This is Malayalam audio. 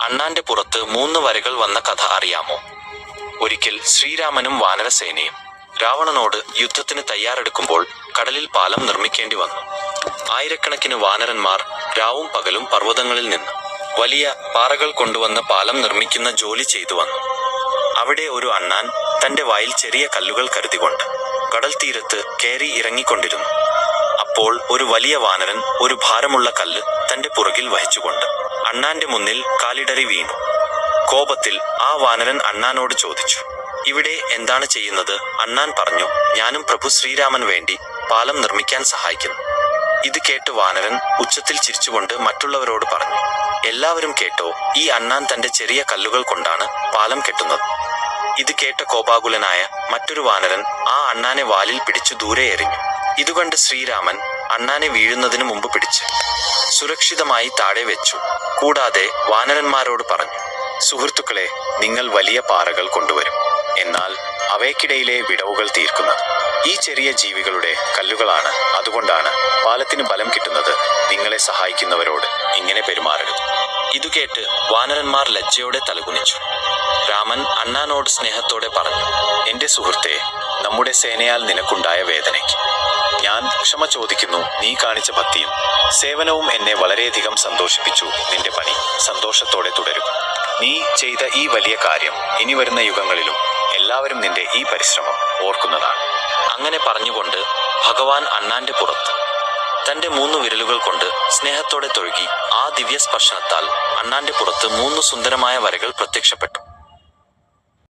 അണ്ണാന്റെ പുറത്ത് 3 വരകൾ വന്ന കഥ അറിയാമോ? ഒരിക്കൽ ശ്രീരാമനും വാനരസേനയും രാവണനോട് യുദ്ധത്തിന് തയ്യാറെടുക്കുമ്പോൾ കടലിൽ പാലം നിർമ്മിക്കേണ്ടി വന്നു. ആയിരക്കണക്കിന് വാനരന്മാർ രാവും പകലും പർവ്വതങ്ങളിൽ നിന്ന് വലിയ പാറകൾ കൊണ്ടുവന്ന് പാലം നിർമ്മിക്കുന്ന ജോലി ചെയ്തു വന്നു. അവിടെ ഒരു അണ്ണാൻ തന്റെ വായിൽ ചെറിയ കല്ലുകൾ കരുതികൊണ്ട് കടൽ തീരത്ത് കയറി ഇറങ്ങിക്കൊണ്ടിരുന്നു. അപ്പോൾ ഒരു വലിയ വാനരൻ ഒരു ഭാരമുള്ള കല്ല് തന്റെ പുറകിൽ വഹിച്ചുകൊണ്ട് അണ്ണാന്റെ മുന്നിൽ കാലിടറി വീണു. കോപത്തിൽ ആ വാനരൻ അണ്ണാനോട് ചോദിച്ചു, ഇവിടെ എന്താണ് ചെയ്യുന്നത്? അണ്ണാൻ പറഞ്ഞു, ഞാനും പ്രഭു ശ്രീരാമൻ വേണ്ടി പാലം നിർമ്മിക്കാൻ സഹായിക്കുന്നു. ഇത് കേട്ട് വാനരൻ ഉച്ചത്തിൽ ചിരിച്ചുകൊണ്ട് മറ്റുള്ളവരോട് പറഞ്ഞു, എല്ലാവരും കേട്ടോ, ഈ അണ്ണാൻ തന്റെ ചെറിയ കല്ലുകൾ കൊണ്ടാണ് പാലം കെട്ടുന്നത്. ഇത് കേട്ട കോപാകുലനായ മറ്റൊരു വാനരൻ ആ അണ്ണാനെ വാലിൽ പിടിച്ചു ദൂരെ എറിഞ്ഞു. ഇതുകണ്ട് ശ്രീരാമൻ അണ്ണാനെ വീഴുന്നതിന് മുമ്പ് പിടിച്ച് സുരക്ഷിതമായി താഴെ വെച്ചു. കൂടാതെ വാനരന്മാരോട് പറഞ്ഞു, സുഹൃത്തുക്കളെ, നിങ്ങൾ വലിയ പാറകൾ കൊണ്ടുവരും, എന്നാൽ അവയ്ക്കിടയിലെ വിടവുകൾ തീർക്കുന്നത് ഈ ചെറിയ ജീവികളുടെ കല്ലുകളാണ്. അതുകൊണ്ടാണ് പാലത്തിന് ബലം കിട്ടുന്നത്. നിങ്ങളെ സഹായിക്കുന്നവരോട് ഇങ്ങനെ പെരുമാറരുത്. ഇതുകേട്ട് വാനരന്മാർ ലജ്ജയോടെ തലകുനിച്ചു. രാമൻ അണ്ണാനോട് സ്നേഹത്തോടെ പറഞ്ഞു, എന്റെ സുഹൃത്തെ, നമ്മുടെ സേനയാൽ നിനക്കുണ്ടായ വേദനയ്ക്ക് ഞാൻ ക്ഷമ ചോദിക്കുന്നു. നീ കാണിച്ച ഭക്തിയും സേവനവും എന്നെ വളരെയധികം സന്തോഷിപ്പിച്ചു. നിന്റെ പണി സന്തോഷത്തോടെ തുടരും. നീ ചെയ്ത ഈ വലിയ കാര്യം ഇനി വരുന്ന യുഗങ്ങളിലും എല്ലാവരും നിന്റെ ഈ പരിശ്രമം ഓർക്കുന്നതാണ്. അങ്ങനെ പറഞ്ഞുകൊണ്ട് ഭഗവാൻ അണ്ണാന്റെ പുറത്ത് തന്റെ 3 വിരലുകൾ കൊണ്ട് സ്നേഹത്തോടെ തൊഴുകി. ആ ദിവ്യ സ്പർശനത്താൽ അണ്ണാന്റെ പുറത്ത് 3 സുന്ദരമായ വരകൾ പ്രത്യക്ഷപ്പെട്ടു.